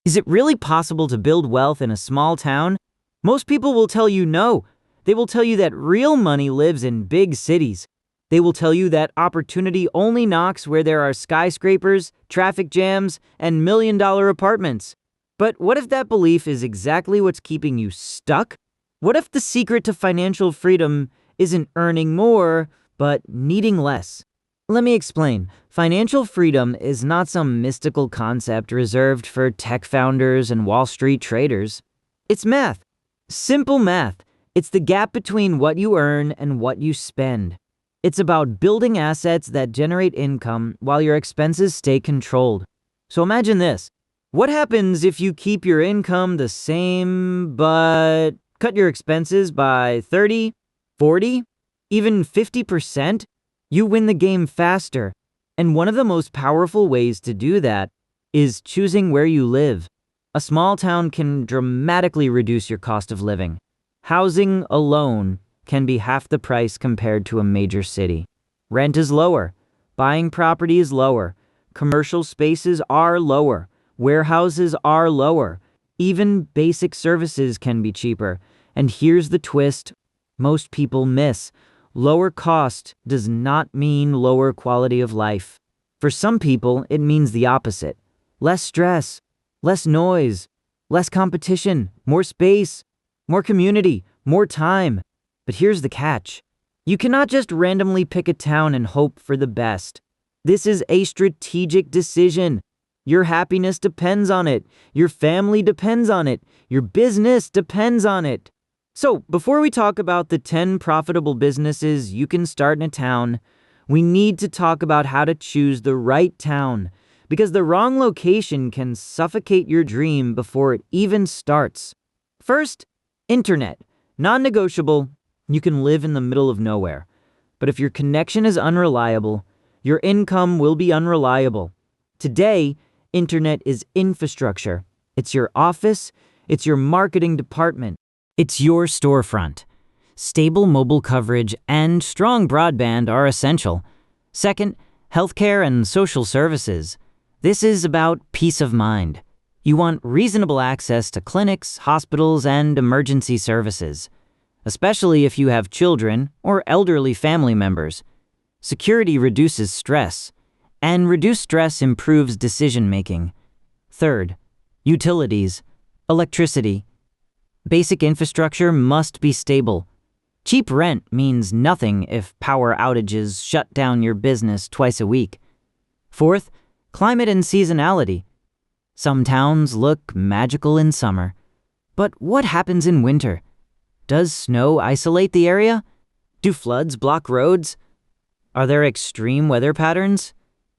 Is it really possible to build wealth in a small town? Most people will tell you no. They will tell you that real money lives in big cities. They will tell you that opportunity only knocks where there are skyscrapers, traffic jams, and million-dollar apartments. But what if that belief is exactly what's keeping you stuck? What if the secret to financial freedom isn't earning more, but needing less? Let me explain. Financial freedom is not some mystical concept reserved for tech founders and Wall Street traders. It's math. Simple math. It's the gap between what you earn and what you spend. It's about building assets that generate income while your expenses stay controlled. So imagine this. What happens if you keep your income the same, but cut your expenses by 30, 40, even 50%? You win the game faster. And one of the most powerful ways to do that is choosing where you live. A small town can dramatically reduce your cost of living. Housing alone can be half the price compared to a major city. Rent is lower. Buying property is lower. Commercial spaces are lower. Warehouses are lower. Even basic services can be cheaper. And here's the twist most people miss. Lower cost does not mean lower quality of life. For some people, it means the opposite. Less stress, less noise, less competition, more space, more community, more time. But here's the catch. You cannot just randomly pick a town and hope for the best. This is a strategic decision. Your happiness depends on it. Your family depends on it. Your business depends on it. So, before we talk about the 10 profitable businesses you can start in a town, we need to talk about how to choose the right town, because the wrong location can suffocate your dream before it even starts. First, internet. Non-negotiable, you can live in the middle of nowhere. But if your connection is unreliable, your income will be unreliable. Today, internet is infrastructure. It's your office, it's your marketing department. It's your storefront. Stable mobile coverage and strong broadband are essential. Second, healthcare and social services. This is about peace of mind. You want reasonable access to clinics, hospitals, and emergency services, especially if you have children or elderly family members. Security reduces stress, and reduced stress improves decision-making. Third, utilities, electricity. Basic infrastructure must be stable. Cheap rent means nothing if power outages shut down your business twice a week. Fourth, climate and seasonality. Some towns look magical in summer. But what happens in winter? Does snow isolate the area? Do floods block roads? Are there extreme weather patterns?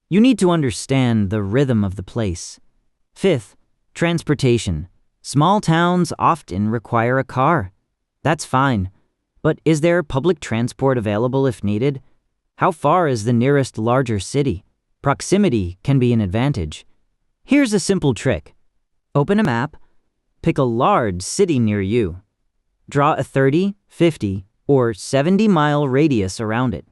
You need to understand the rhythm of the place. Fifth, transportation. Small towns often require a car. That's fine. But is there public transport available if needed? How far is the nearest larger city? Proximity can be an advantage. Here's a simple trick. Open a map, pick a large city near you. Draw a 30, 50, or 70-mile radius around it.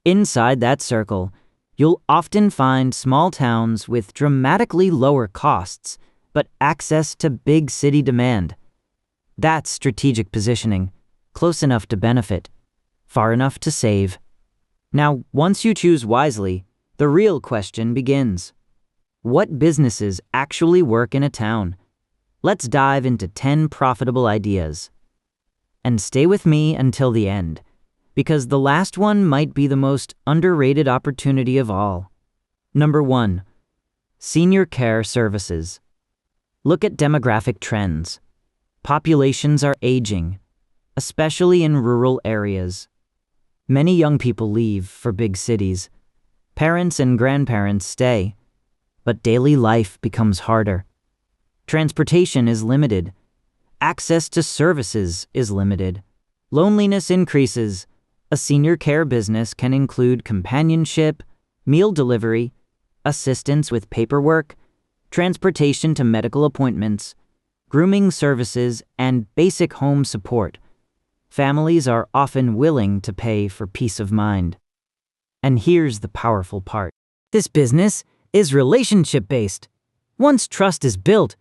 Inside that circle, you'll often find small towns with dramatically lower costs, but access to big city demand. That's strategic positioning, close enough to benefit, far enough to save. Now, once you choose wisely, the real question begins. What businesses actually work in a town? Let's dive into 10 profitable ideas. And stay with me until the end, because the last one might be the most underrated opportunity of all. Number 1, senior care services. Look at demographic trends. Populations are aging, especially in rural areas. Many young people leave for big cities. Parents and grandparents stay, but daily life becomes harder. Transportation is limited. Access to services is limited. Loneliness increases. A senior care business can include companionship, meal delivery, assistance with paperwork, transportation to medical appointments, grooming services, and basic home support. Families are often willing to pay for peace of mind. And here's the powerful part. This business is relationship-based. Once trust is built,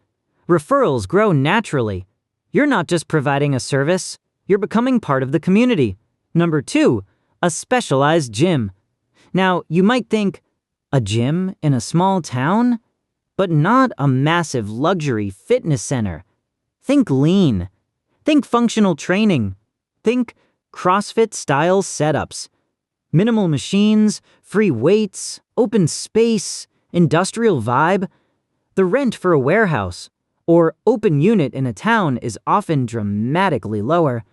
Referrals grow naturally. You're not just providing a service, you're becoming part of the community. Number 2, a specialized gym. Now, you might think, a gym in a small town? But not a massive luxury fitness center. Think lean. Think functional training. Think CrossFit-style setups. Minimal machines, free weights, open space, industrial vibe. The rent for a warehouse or open unit in a town is often dramatically lower.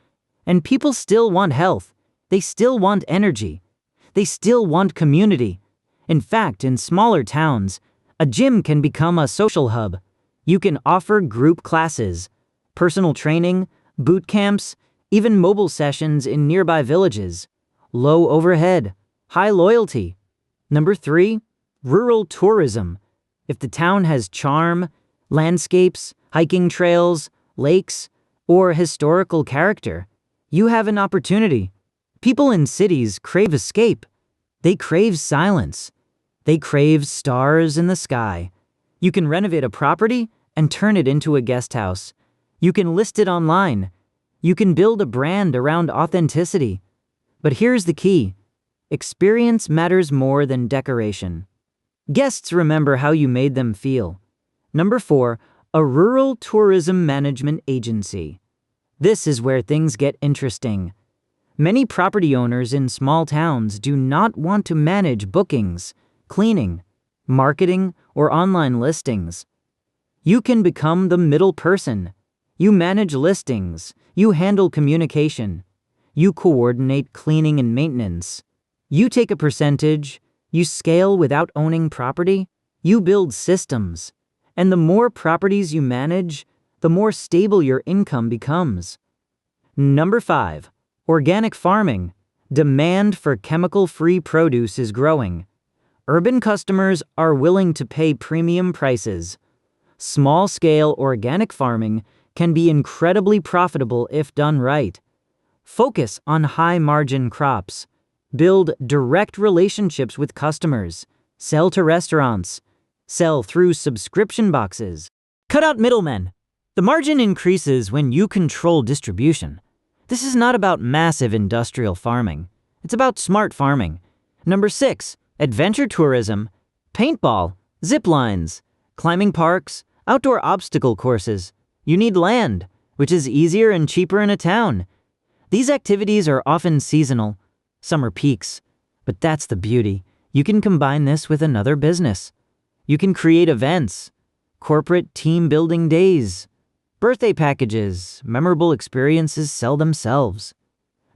And people still want health. They still want energy. They still want community. In fact, in smaller towns, a gym can become a social hub. You can offer group classes, personal training, boot camps, even mobile sessions in nearby villages. Low overhead, high loyalty. Number 3, rural tourism. If the town has charm, landscapes, hiking trails, lakes, or historical character, you have an opportunity. People in cities crave escape. They crave silence. They crave stars in the sky. You can renovate a property and turn it into a guest house. You can list it online. You can build a brand around authenticity. But here's the key. Experience matters more than decoration. Guests remember how you made them feel. Number 4, a rural tourism management agency. This is where things get interesting. Many property owners in small towns do not want to manage bookings, cleaning, marketing, or online listings. You can become the middle person. You manage listings. You handle communication. You coordinate cleaning and maintenance. You take a percentage. You scale without owning property. You build systems. And the more properties you manage, the more stable your income becomes. Number 5, organic farming. Demand for chemical-free produce is growing. Urban customers are willing to pay premium prices. Small-scale organic farming can be incredibly profitable if done right. Focus on high-margin crops. Build direct relationships with customers. Sell to restaurants. Sell through subscription boxes. Cut out middlemen. The margin increases when you control distribution. This is not about massive industrial farming. It's about smart farming. Number 6, adventure tourism. Paintball, zip lines, climbing parks, outdoor obstacle courses. You need land, which is easier and cheaper in a town. These activities are often seasonal, summer peaks, but that's the beauty. You can combine this with another business. You can create events, corporate team-building days, birthday packages, memorable experiences sell themselves.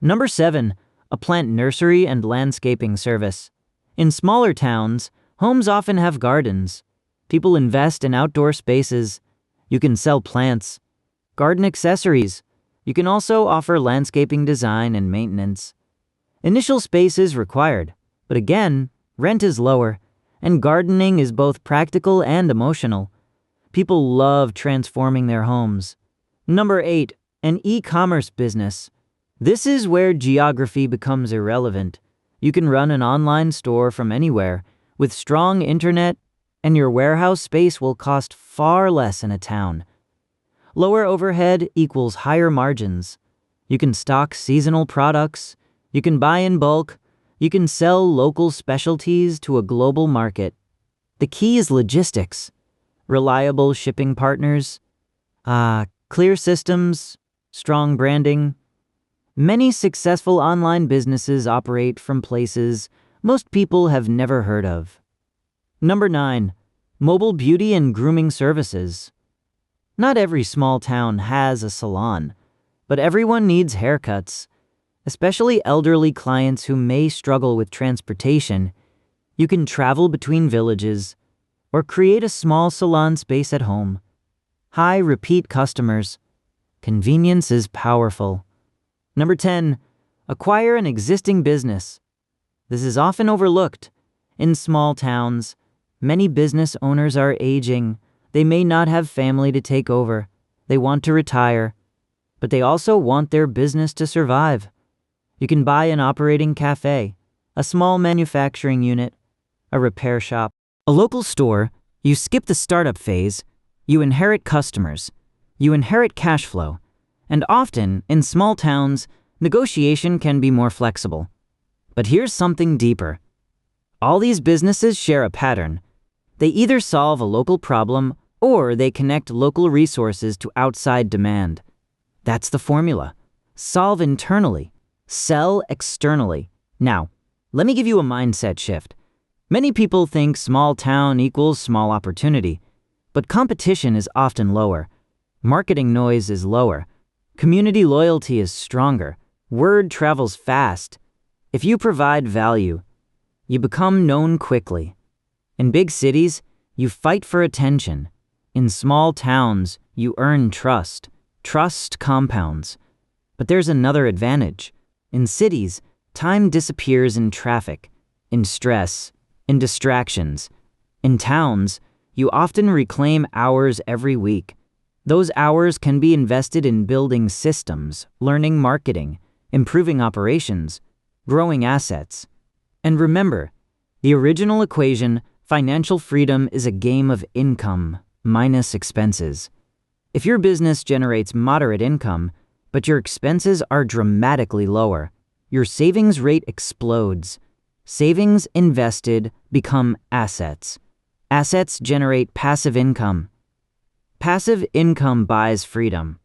Number 7, a plant nursery and landscaping service. In smaller towns, homes often have gardens. People invest in outdoor spaces. You can sell plants, garden accessories. You can also offer landscaping design and maintenance. Initial space is required, but again, rent is lower, and gardening is both practical and emotional. People love transforming their homes. Number 8, an e-commerce business. This is where geography becomes irrelevant. You can run an online store from anywhere with strong internet, and your warehouse space will cost far less in a town. Lower overhead equals higher margins. You can stock seasonal products. You can buy in bulk. You can sell local specialties to a global market. The key is logistics. Reliable shipping partners. Clear systems. Strong branding. Many successful online businesses operate from places most people have never heard of. Number 9, mobile beauty and grooming services. Not every small town has a salon, but everyone needs haircuts, especially elderly clients who may struggle with transportation. You can travel between villages or create a small salon space at home. High repeat customers. Convenience is powerful. Number 10, acquire an existing business. This is often overlooked. In small towns, many business owners are aging. They may not have family to take over. They want to retire, but they also want their business to survive. You can buy an operating cafe, a small manufacturing unit, a repair shop, a local store. You skip the startup phase. You inherit customers. You inherit cash flow. And often, in small towns, negotiation can be more flexible. But here's something deeper. All these businesses share a pattern. They either solve a local problem or they connect local resources to outside demand. That's the formula. Solve internally. Sell externally. Now, let me give you a mindset shift. Many people think small town equals small opportunity, but competition is often lower. Marketing noise is lower. Community loyalty is stronger. Word travels fast. If you provide value, you become known quickly. In big cities, you fight for attention. In small towns, you earn trust. Trust compounds. But there's another advantage. In cities, time disappears in traffic, in stress, in distractions. In towns, you often reclaim hours every week. Those hours can be invested in building systems, learning marketing, improving operations, growing assets. And remember, the original equation, financial freedom is a game of income minus expenses. If your business generates moderate income, but your expenses are dramatically lower, your savings rate explodes. Savings invested become assets. Assets generate passive income. Passive income buys freedom.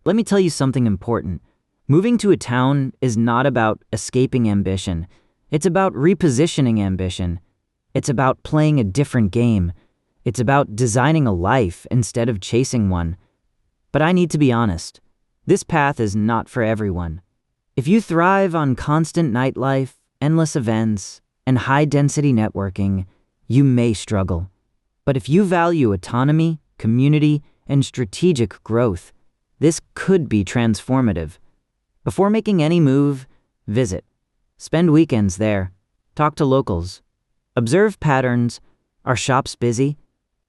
Let me tell you something important. Moving to a town is not about escaping ambition. It's about repositioning ambition. It's about playing a different game. It's about designing a life instead of chasing one. But I need to be honest. This path is not for everyone. If you thrive on constant nightlife, endless events, and high-density networking, you may struggle. But if you value autonomy, community, and strategic growth, this could be transformative. Before making any move, visit. Spend weekends there. Talk to locals. Observe patterns. Are shops busy?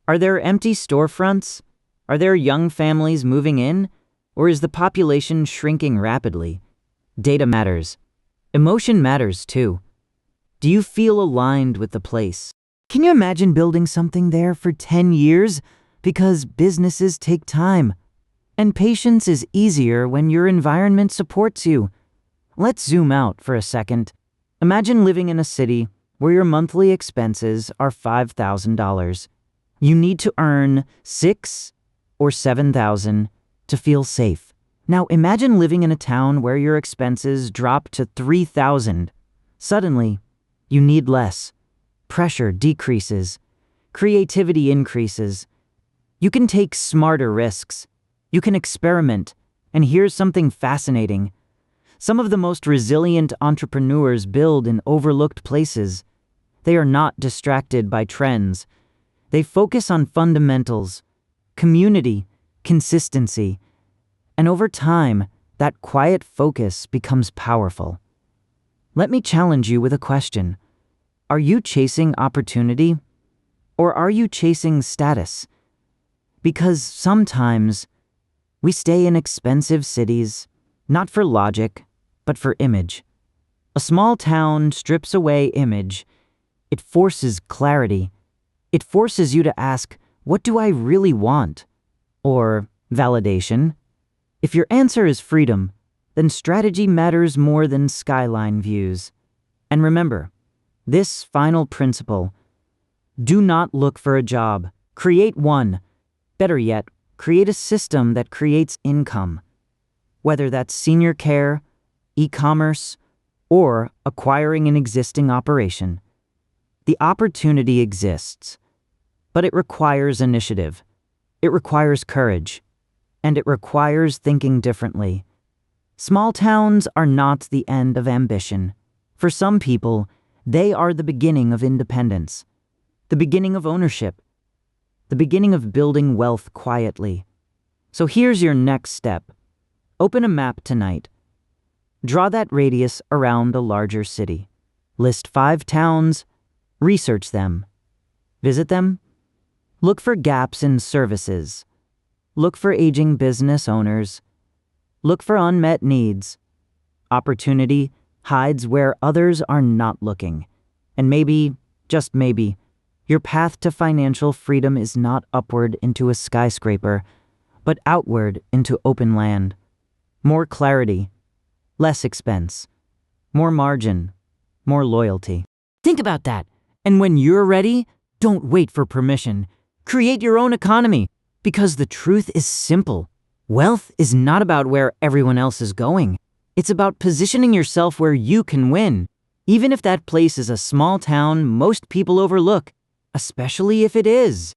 Are there empty storefronts? Are there young families moving in? Or is the population shrinking rapidly? Data matters. Emotion matters too. Do you feel aligned with the place? Can you imagine building something there for 10 years? Because businesses take time. And patience is easier when your environment supports you. Let's zoom out for a second. Imagine living in a city where your monthly expenses are $5,000. You need to earn $6,000 or $7,000 to feel safe. Now imagine living in a town where your expenses drop to $3,000. Suddenly, you need less. Pressure decreases. Creativity increases. You can take smarter risks. You can experiment. And here's something fascinating. Some of the most resilient entrepreneurs build in overlooked places. They are not distracted by trends. They focus on fundamentals, community, consistency. And over time, that quiet focus becomes powerful. Let me challenge you with a question. Are you chasing opportunity? Or are you chasing status? Because sometimes we stay in expensive cities, not for logic, but for image. A small town strips away image. It forces clarity. It forces you to ask, what do I really want? Or validation. If your answer is freedom, then strategy matters more than skyline views. And remember, this final principle: do not look for a job. Create one. Better yet, create a system that creates income. Whether that's senior care, e-commerce, or acquiring an existing operation. The opportunity exists, but it requires initiative. It requires courage, and it requires thinking differently. Small towns are not the end of ambition. For some people, they are the beginning of independence, the beginning of ownership, the beginning of building wealth quietly. So here's your next step. Open a map tonight. Draw that radius around a larger city. List 5 towns. Research them. Visit them. Look for gaps in services. Look for aging business owners. Look for unmet needs. Opportunity hides where others are not looking. And maybe, just maybe, Your path to financial freedom is not upward into a skyscraper, but outward into open land. More clarity, less expense, more margin, more loyalty. Think about that. And when you're ready, don't wait for permission. Create your own economy, because the truth is simple. Wealth is not about where everyone else is going. It's about positioning yourself where you can win, even if that place is a small town most people overlook, especially if it is.